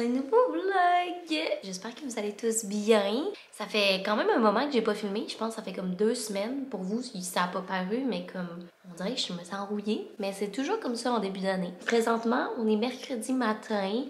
un nouveau vlog! J'espère que vous allez tous bien. Ça fait quand même un moment que j'ai pas filmé, je pense que ça fait comme 2 semaines. Pour vous, ça a pas paru, mais comme on dirait que je me sens enrouillée. Mais c'est toujours comme ça en début d'année. Présentement, on est mercredi matin.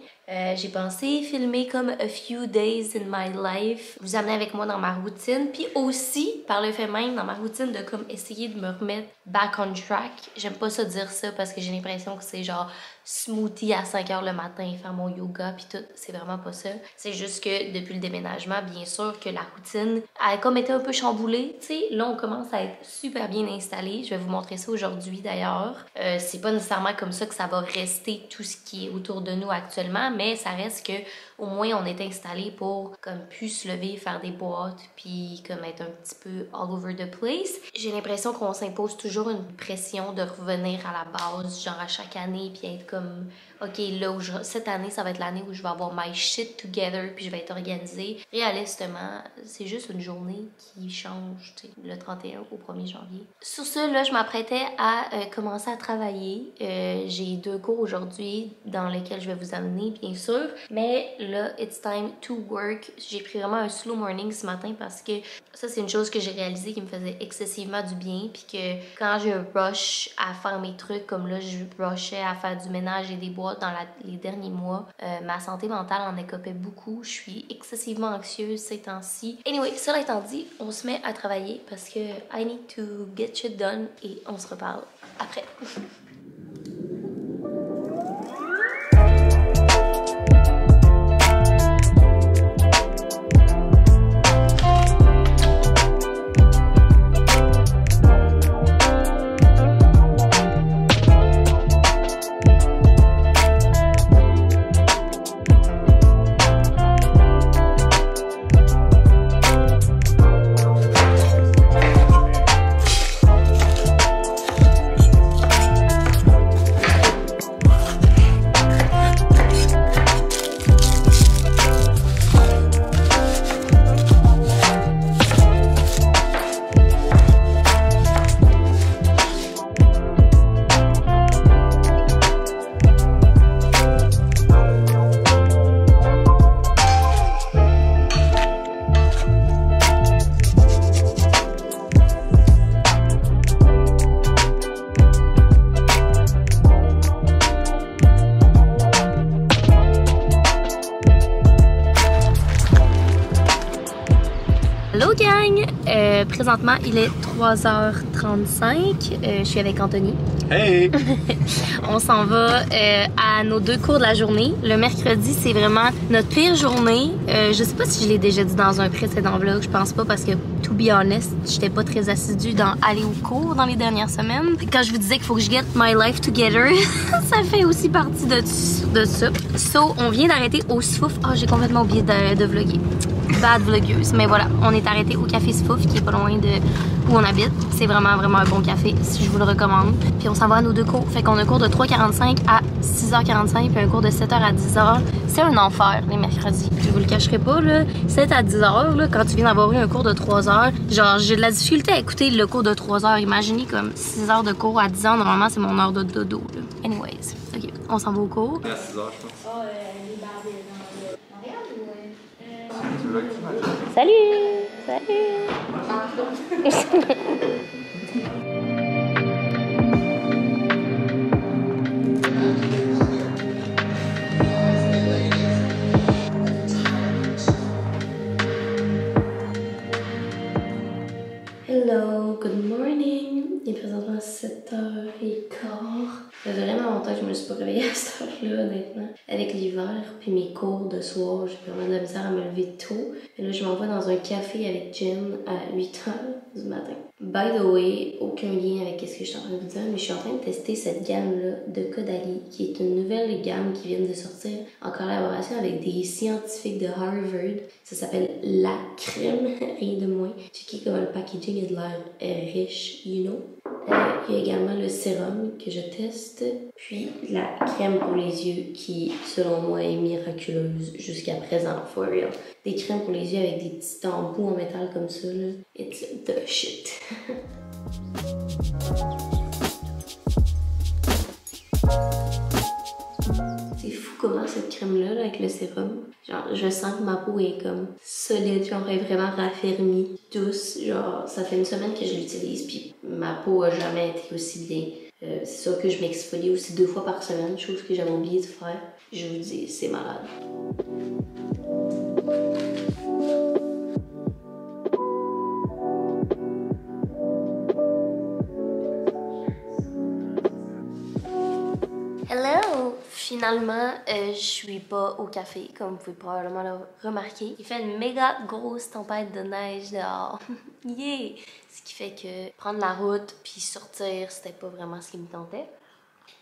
J'ai pensé filmer comme a few days in my life, vous amener avec moi dans ma routine, puis aussi, par le fait même, dans ma routine de comme essayer de me remettre back on track. J'aime pas ça dire ça parce que j'ai l'impression que c'est genre smoothie à 5 h le matin, faire mon yoga puis tout, c'est vraiment pas ça. C'est juste que depuis le déménagement, bien sûr que la routine a comme été un peu chamboulée, tu sais. Là, on commence à être super bien installé. Je vais vous montrer ça aujourd'hui d'ailleurs. C'est pas nécessairement comme ça que ça va rester tout ce qui est autour de nous actuellement, mais ça reste que au moins on est installé pour comme plus se lever, faire des boîtes puis comme être un petit peu all over the place. J'ai l'impression qu'on s'impose toujours une pression de revenir à la base, genre à chaque année puis être comme ok, là où cette année ça va être l'année où je vais avoir my shit together puis je vais être organisée. Réalistement, c'est juste une journée qui change, tu sais, le 31 au 1er janvier. Sur ce, là, je m'apprêtais à commencer à travailler. J'ai 2 cours aujourd'hui dans lesquels je vais vous amener, bien sûr. Mais là, it's time to work. J'ai pris vraiment un slow morning ce matin parce que ça, c'est une chose que j'ai réalisée qui me faisait excessivement du bien. Puis que quand je rush à faire mes trucs, comme là, je rushais à faire du ménage et des boîtes dans les derniers mois, ma santé mentale en écopait beaucoup. Je suis excessivement anxieuse ces temps-ci. Anyway, cela étant dit, on se met à travailler parce que I need to get shit done et on se reparle après. Hello gang! Présentement, il est 3h35. Je suis avec Anthony. Hey! On s'en va à nos 2 cours de la journée. Le mercredi, c'est vraiment notre pire journée. Je sais pas si je l'ai déjà dit dans un précédent vlog. Je pense pas parce que, to be honest, j'étais pas très assidue dans aller aux cours dans les dernières semaines. Quand je vous disais qu'il faut que je get my life together, ça fait aussi partie de ça. So, on vient d'arrêter au Souffle. Ah, j'ai complètement oublié de vlogger. Bad vlogueuse. Mais voilà, on est arrêté au Café Souffle qui est pas loin de où on habite. C'est vraiment un bon café, si je vous le recommande. Puis on s'en va à nos 2 cours. Fait qu'on a un cours de 3h45 à 6h45 puis un cours de 7h à 10h. C'est un enfer les mercredis. Je vous le cacherai pas, là. 7 à 10h, là, quand tu viens d'avoir eu un cours de 3h, genre j'ai de la difficulté à écouter le cours de 3h. Imaginez comme 6 heures de cours à 10h. Normalement, c'est mon heure de dodo, là. Anyways, ok, on s'en va au cours. À 6 heures, je pense. Salut! Salut! Hello, good morning! Il est présentement 7h15. Ça fait vraiment longtemps que je me suis pas réveillée à cette heure-là, honnêtement. Avec l'hiver, puis mes cours de soir, j'ai vraiment de la misère à me lever tôt. Et là, je m'en vais dans un café avec Jen à 8h du matin. By the way, aucun lien avec ce que je suis en train de vous dire, mais je suis en train de tester cette gamme-là de Caudalie, qui est une nouvelle gamme qui vient de sortir en collaboration avec des scientifiques de Harvard. Ça s'appelle La Crème, rien de moins. Checkez comment le packaging a de l'air riche, you know. Il y a également le sérum que je teste, puis la crème pour les yeux qui, selon moi, est miraculeuse jusqu'à présent, for real. Des crèmes pour les yeux avec des petits embouts en métal comme ça, là. It's the shit. C'est fou comment cette crème-là, là, avec le sérum, genre, je sens que ma peau est comme solide, genre, elle est vraiment raffermie, douce. Genre, ça fait une semaine que je l'utilise, puis ma peau a jamais été aussi bien. C'est sûr que je m'exfolie aussi 2 fois par semaine, chose que j'avais oublié de faire. Je vous dis, c'est malade. Hello! Finalement, je suis pas au café, comme vous pouvez probablement le remarquer. Il fait une méga grosse tempête de neige dehors. Yeah! Ce qui fait que prendre la route puis sortir, c'était pas vraiment ce qui me tentait.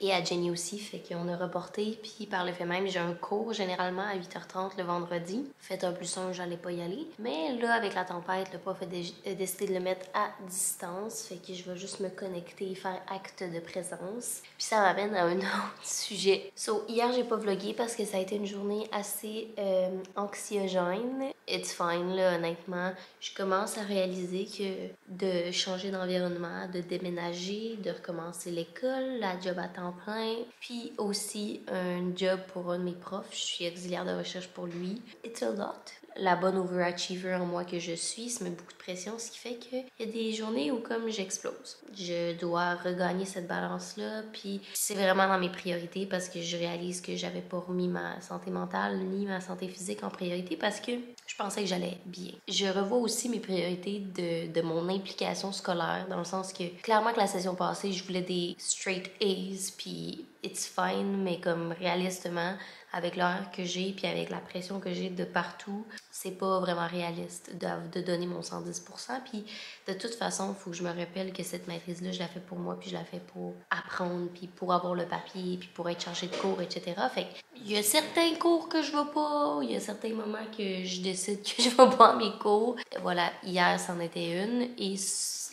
Et à Jenny aussi, fait qu'on a reporté. Puis par le fait même, j'ai un cours généralement à 8h30 le vendredi. Fait un plus un, j'allais pas y aller. Mais là, avec la tempête, le prof a décidé de le mettre à distance. Fait que je vais juste me connecter et faire acte de présence. Puis ça m'amène à un autre sujet. So, hier, j'ai pas vlogué parce que ça a été une journée assez anxiogène. It's fine, là, honnêtement. Je commence à réaliser que de changer d'environnement, de déménager, de recommencer l'école, la job à temps plein, puis aussi un job pour un de mes profs. Je suis auxiliaire de recherche pour lui. It's a lot. La bonne overachiever en moi que je suis, ça met beaucoup de pression, ce qui fait qu'il y a des journées où comme j'explose. Je dois regagner cette balance-là, puis c'est vraiment dans mes priorités parce que je réalise que j'avais pas remis ma santé mentale ni ma santé physique en priorité parce que je pensais que j'allais bien. Je revois aussi mes priorités de mon implication scolaire, dans le sens que clairement que la session passée, je voulais des straight A's, puis it's fine, mais comme réalistement, avec l'heure que j'ai puis avec la pression que j'ai de partout, c'est pas vraiment réaliste de donner mon 110%. Puis de toute façon, il faut que je me rappelle que cette maîtrise-là, je la fais pour moi, puis je la fais pour apprendre, puis pour avoir le papier, puis pour être chargée de cours, etc. Fait il y a certains cours que je vais pas, il y a certains moments que je décide que je vais pas à mes cours. Voilà, hier, c'en était une, et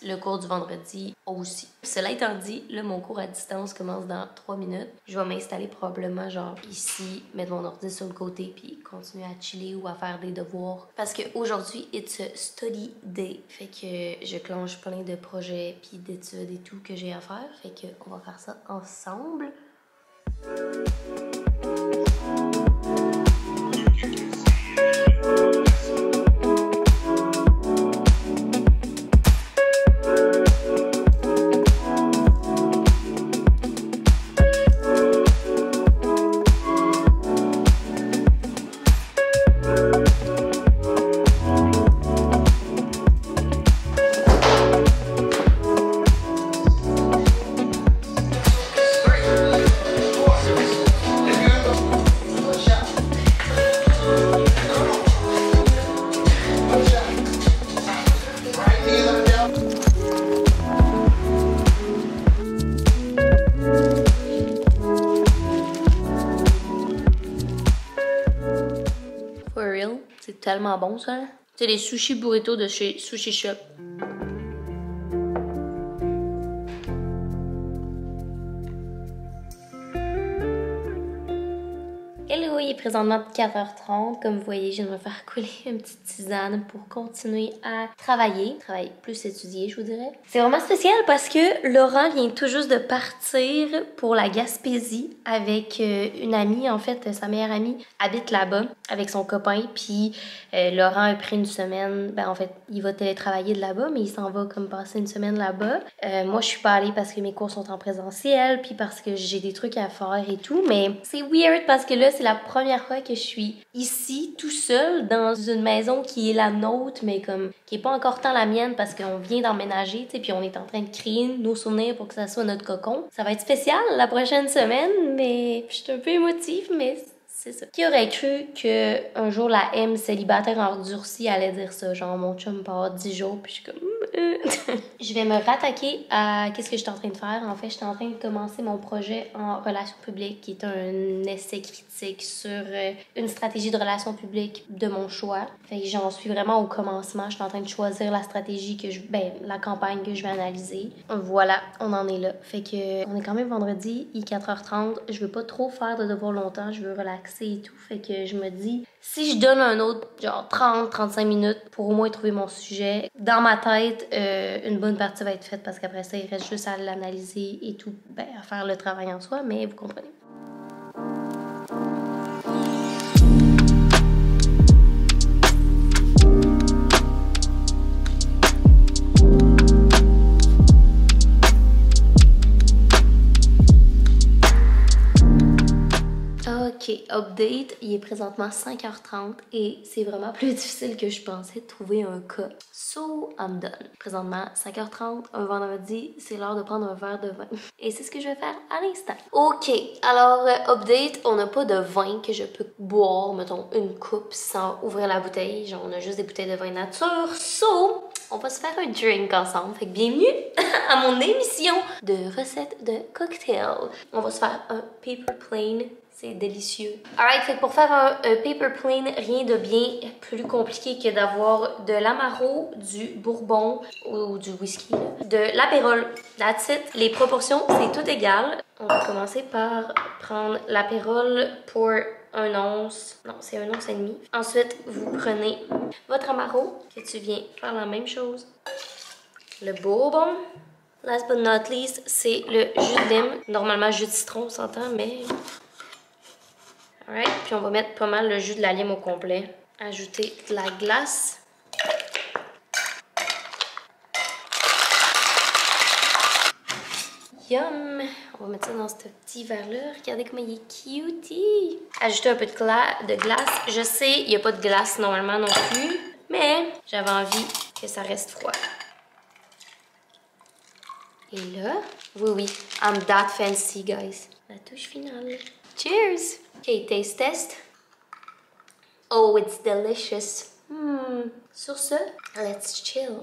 le cours du vendredi aussi. Cela étant dit, là, mon cours à distance commence dans 3 minutes. Je vais m'installer probablement genre ici, mettre mon ordi sur le côté, puis continuer à chiller ou à faire des devoirs. Parce qu'aujourd'hui, it's a study day. Fait que je clenche plein de projets puis d'études et tout que j'ai à faire. Fait que on va faire ça ensemble. For real, c'est tellement bon ça. C'est les sushis burritos de chez Sushi Shop. Hello, il est présentement 4h30. Comme vous voyez, je viens de me faire couler une petite tisane pour continuer à travailler. Travailler plus étudier, je vous dirais. C'est vraiment spécial parce que Laurent vient tout juste de partir pour la Gaspésie avec une amie. En fait, sa meilleure amie habite là-bas avec son copain. Puis Laurent a pris une semaine. Ben, en fait, il va télétravailler de là-bas, mais il s'en va comme passer une semaine là-bas. Moi, je suis pas allée parce que mes cours sont en présentiel, puis parce que j'ai des trucs à faire et tout. Mais c'est weird parce que là, c'est la première fois que je suis ici, tout seul, dans une maison qui est la nôtre, mais comme qui est pas encore tant la mienne parce qu'on vient d'emménager, tu sais, puis on est en train de créer nos souvenirs pour que ça soit notre cocon. Ça va être spécial la prochaine semaine, mais je suis un peu émotive, mais c'est ça. Qui aurait cru qu'un jour la M célibataire endurcie allait dire ça? Genre, mon chum part 10 jours, puis je suis comme... Je vais me rattaquer à qu'est-ce que je suis en train de faire. En fait, je suis en train de commencer mon projet en relations publiques, qui est un essai critique sur une stratégie de relations publiques de mon choix. Fait que j'en suis vraiment au commencement. Je suis en train de choisir la stratégie la campagne que je vais analyser. Voilà, on en est là. Fait que on est quand même vendredi, il est 4h30. Je veux pas trop faire de devoirs longtemps. Je veux relaxer et tout. Fait que je me dis, si je donne un autre, genre 30-35 minutes pour au moins trouver mon sujet, dans ma tête, une bonne partie va être faite parce qu'après ça, il reste juste à l'analyser et tout, à faire le travail en soi, mais vous comprenez. Ok, update, il est présentement 5h30 et c'est vraiment plus difficile que je pensais de trouver un cas. So, I'm done. Présentement, 5h30, un vendredi, c'est l'heure de prendre un verre de vin. Et c'est ce que je vais faire à l'instant. Ok, alors, update, on n'a pas de vin que je peux boire, mettons, une coupe sans ouvrir la bouteille. Genre, on a juste des bouteilles de vin nature. So, on va se faire un drink ensemble. Fait que bienvenue à mon émission de recettes de cocktail. On va se faire un paper plane. C'est délicieux. Alright, fait que pour faire un paper plane, rien de bien plus compliqué que d'avoir de l'amaro, du bourbon ou du whisky, de l'apérole. That's it. Les proportions, c'est tout égal. On va commencer par prendre l'apérole pour 1 once. Non, c'est 1 once et demi. Ensuite, vous prenez votre amaro, que tu viens faire la même chose. Le bourbon. Last but not least, c'est le jus de lime. Normalement, jus de citron, on s'entend, mais... Alright, puis on va mettre pas mal le jus de la lime au complet. Ajouter de la glace. Yum! On va mettre ça dans ce petit verre-là. Regardez comment il est cutie! Ajouter un peu de glace. Je sais, il n'y a pas de glace normalement non plus, mais j'avais envie que ça reste froid. Et là, oui, I'm that fancy, guys. La touche finale. Cheers! Ok, taste test. Oh, it's delicious. Sur ce, let's chill.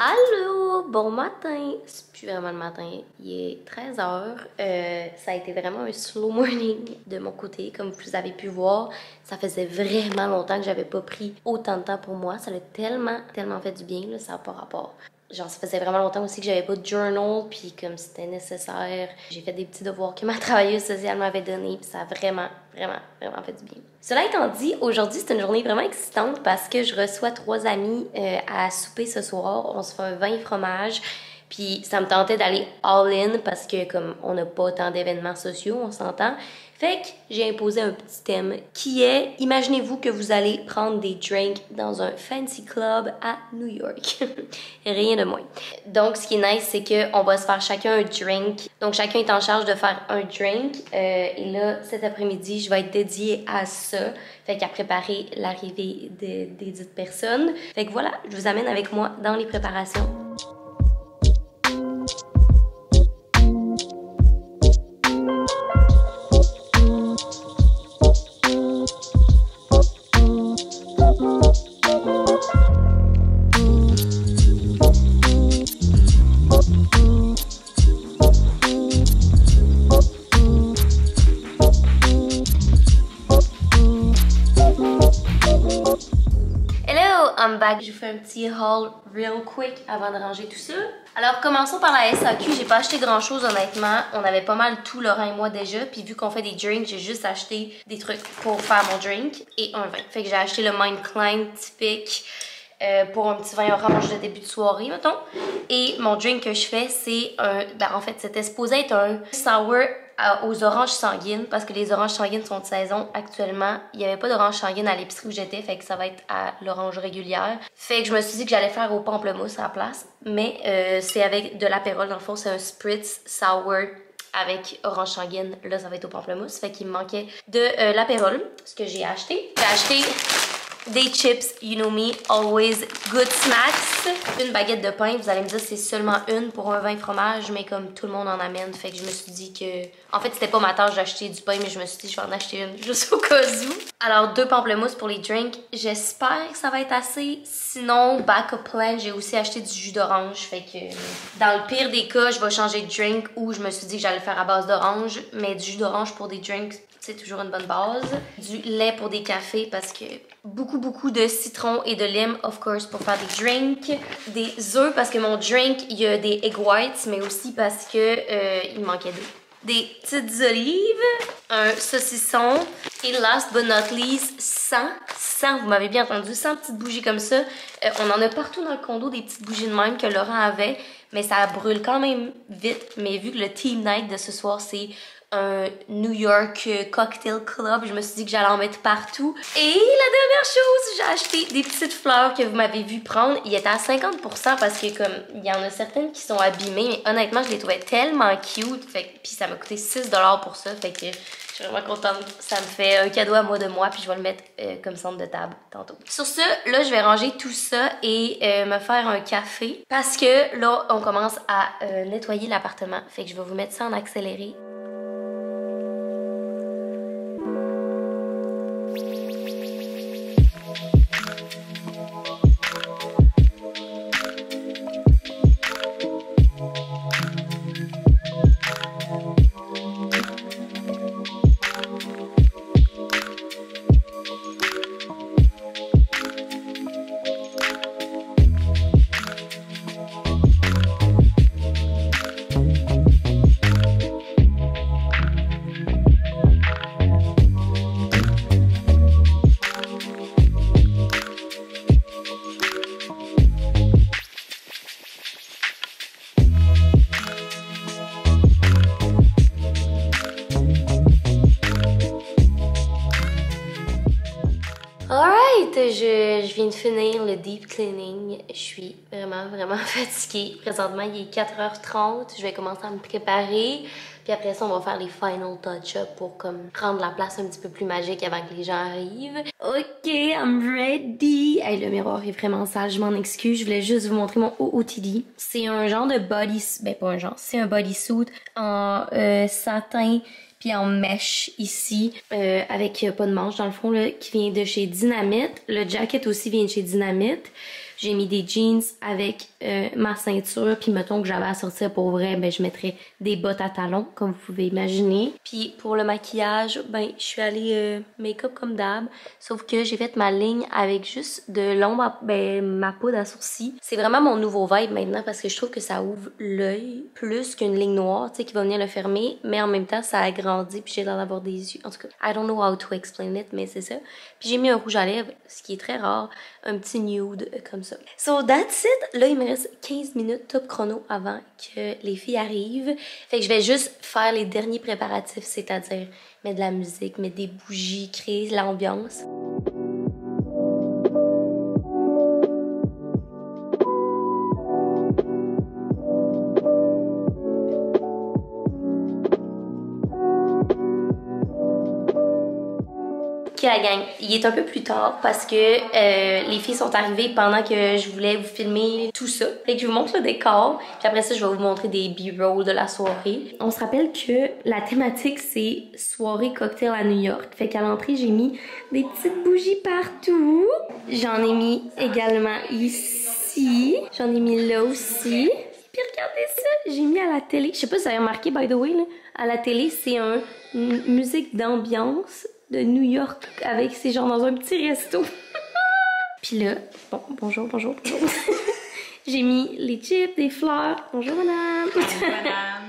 Allô, bon matin. C'est plus vraiment le matin, il est 13h. Ça a été vraiment un slow morning de mon côté, comme vous avez pu voir. Ça faisait vraiment longtemps que j'avais pas pris autant de temps pour moi. Ça a tellement fait du bien, là, ça n'a pas rapport. Genre, ça faisait vraiment longtemps aussi que j'avais pas de journal, puis comme c'était nécessaire, j'ai fait des petits devoirs que ma travailleuse sociale m'avait donnés, puis ça a vraiment fait du bien. Cela étant dit, aujourd'hui, c'est une journée vraiment excitante parce que je reçois 3 amis à souper ce soir. On se fait un vin et fromage, puis ça me tentait d'aller all-in parce que comme on n'a pas tant d'événements sociaux, on s'entend. Fait que j'ai imposé un petit thème qui est, imaginez-vous que vous allez prendre des drinks dans un fancy club à New York. Rien de moins. Donc, ce qui est nice, c'est qu'on va se faire chacun un drink. Donc, chacun est en charge de faire un drink. Et là, cet après-midi, je vais être dédiée à ça. Fait qu'à préparer l'arrivée des dites personnes. Fait que voilà, je vous amène avec moi dans les préparations. I'm back. Je vous fais un petit haul real quick avant de ranger tout ça. Alors, commençons par la SAQ. J'ai pas acheté grand chose, honnêtement. On avait pas mal tout, Laurent et moi, déjà. Puis, vu qu'on fait des drinks, j'ai juste acheté des trucs pour faire mon drink et un vin. Fait que j'ai acheté le Mind Klein typique pour un petit vin orange de début de soirée, mettons. Et mon drink que je fais, c'est un. Ben, en fait, c'était supposé être un sour aux oranges sanguines parce que les oranges sanguines sont de saison actuellement. Il n'y avait pas d'orange sanguine à l'épicerie où j'étais, fait que ça va être à l'orange régulière. Fait que je me suis dit que j'allais faire au pamplemousse à la place, mais c'est avec de l'apérole. Dans le fond, c'est un spritz sour avec orange sanguine. Là, ça va être au pamplemousse. Fait qu'il me manquait de l'apérole, ce que j'ai acheté. J'ai acheté des chips, you know me, always good snacks. Une baguette de pain, vous allez me dire c'est seulement une pour un 20 fromage, mais comme tout le monde en amène, fait que je me suis dit que... En fait, c'était pas ma tâche d'acheter du pain, mais je me suis dit je vais en acheter une juste au cas où. Alors, 2 pamplemousses pour les drinks, j'espère que ça va être assez. Sinon, backup plan, j'ai aussi acheté du jus d'orange, fait que dans le pire des cas, je vais changer de drink ou je me suis dit que j'allais le faire à base d'orange, mais du jus d'orange pour des drinks, c'est toujours une bonne base. Du lait pour des cafés parce que beaucoup de citron et de lime, of course, pour faire des drinks. Des œufs parce que mon drink, il y a des egg whites, mais aussi parce que il manquait d'eau. Des petites olives, un saucisson et last but not least, 100, vous m'avez bien entendu, 100 petites bougies comme ça. On en a partout dans le condo des petites bougies de même que Laurent avait, mais ça brûle quand même vite. Mais vu que le team night de ce soir, c'est un New York Cocktail Club, je me suis dit que j'allais en mettre partout. Et la dernière chose, j'ai acheté des petites fleurs que vous m'avez vu prendre. Il était à 50% parce que comme il y en a certaines qui sont abîmées, mais honnêtement, je les trouvais tellement cute. Fait, puis ça m'a coûté 6$ pour ça, fait que je suis vraiment contente. Ça me fait un cadeau à moi de moi, puis je vais le mettre comme centre de table tantôt. Sur ce, là, je vais ranger tout ça et me faire un café parce que là, on commence à nettoyer l'appartement. Fait que je vais vous mettre ça en accéléré. Je viens de finir le deep cleaning. Je suis vraiment fatiguée. Présentement, il est 4h30. Je vais commencer à me préparer. Puis après ça, on va faire les final touch-up pour comme rendre la place un petit peu plus magique avant que les gens arrivent. Ok, I'm ready. Hey, le miroir est vraiment sale, je m'en excuse. Je voulais juste vous montrer mon OOTD. C'est un genre de bodysuit. Ben, pas un genre. C'est un bodysuit en satin puis en mèche ici, avec pas de manche dans le fond, là, qui vient de chez Dynamite. Le jacket aussi vient de chez Dynamite. J'ai mis des jeans avec ma ceinture, puis mettons que j'avais à sortir pour vrai, ben je mettrais des bottes à talons, comme vous pouvez imaginer. Puis pour le maquillage, ben je suis allée make-up comme d'hab, sauf que j'ai fait ma ligne avec juste de l'ombre, ma poudre à sourcils. C'est vraiment mon nouveau vibe maintenant parce que je trouve que ça ouvre l'œil plus qu'une ligne noire, tu sais, qui va venir le fermer, mais en même temps ça agrandit, puis j'ai l'air d'avoir des yeux. En tout cas, I don't know how to explain it, mais c'est ça. Puis j'ai mis un rouge à lèvres, ce qui est très rare, un petit nude comme ça. So that's it. Là, il me reste 15 minutes top chrono avant que les filles arrivent. Fait que je vais juste faire les derniers préparatifs, c'est-à-dire mettre de la musique, mettre des bougies, créer l'ambiance. La gang, il est un peu plus tard parce que les filles sont arrivées pendant que je voulais vous filmer tout ça. Fait que je vous montre le décor, puis après ça je vais vous montrer des b-rolls de la soirée. On se rappelle que la thématique c'est soirée cocktail à New York. Fait qu'à l'entrée j'ai mis des petites bougies partout. J'en ai mis également ici. J'en ai mis là aussi. Puis regardez ça, j'ai mis à la télé. Je sais pas si vous avez remarqué by the way, là, à la télé c'est une musique d'ambiance de New York avec ces gens dans un petit resto. Puis là, bon, bonjour. J'ai mis les chips, des fleurs. Bonjour madame. Bonjour madame.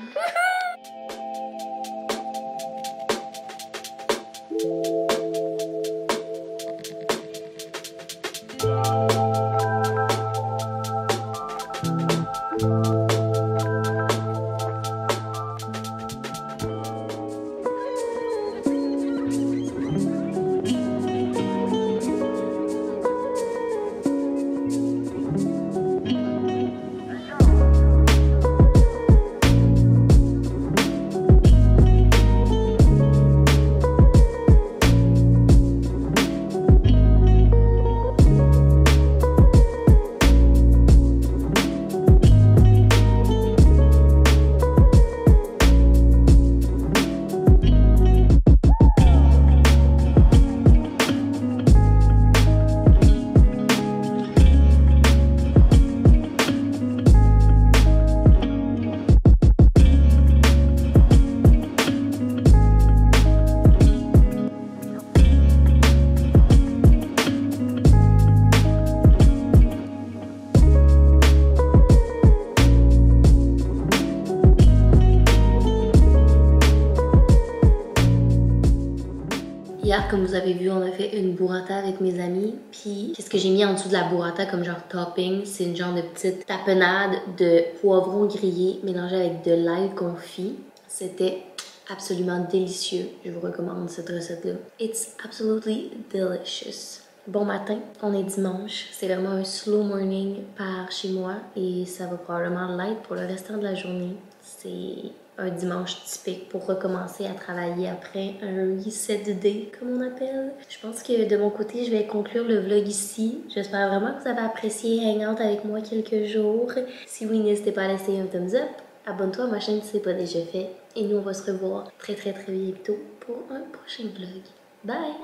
Hier, comme vous avez vu, on a fait une burrata avec mes amis. Puis, qu'est-ce que j'ai mis en dessous de la burrata comme genre topping? C'est une genre de petite tapenade de poivrons grillés mélangés avec de l'ail confit. C'était absolument délicieux. Je vous recommande cette recette-là. It's absolutely delicious. Bon matin, on est dimanche. C'est vraiment un slow morning par chez moi et ça va probablement l'être pour le restant de la journée. C'est un dimanche typique pour recommencer à travailler après un reset day, comme on appelle. Je pense que de mon côté, je vais conclure le vlog ici. J'espère vraiment que vous avez apprécié Hangout avec moi quelques jours. Si oui, n'hésitez pas à laisser un thumbs up. Abonne-toi à ma chaîne si ce n'est pas déjà fait. Et nous, on va se revoir très bientôt pour un prochain vlog. Bye!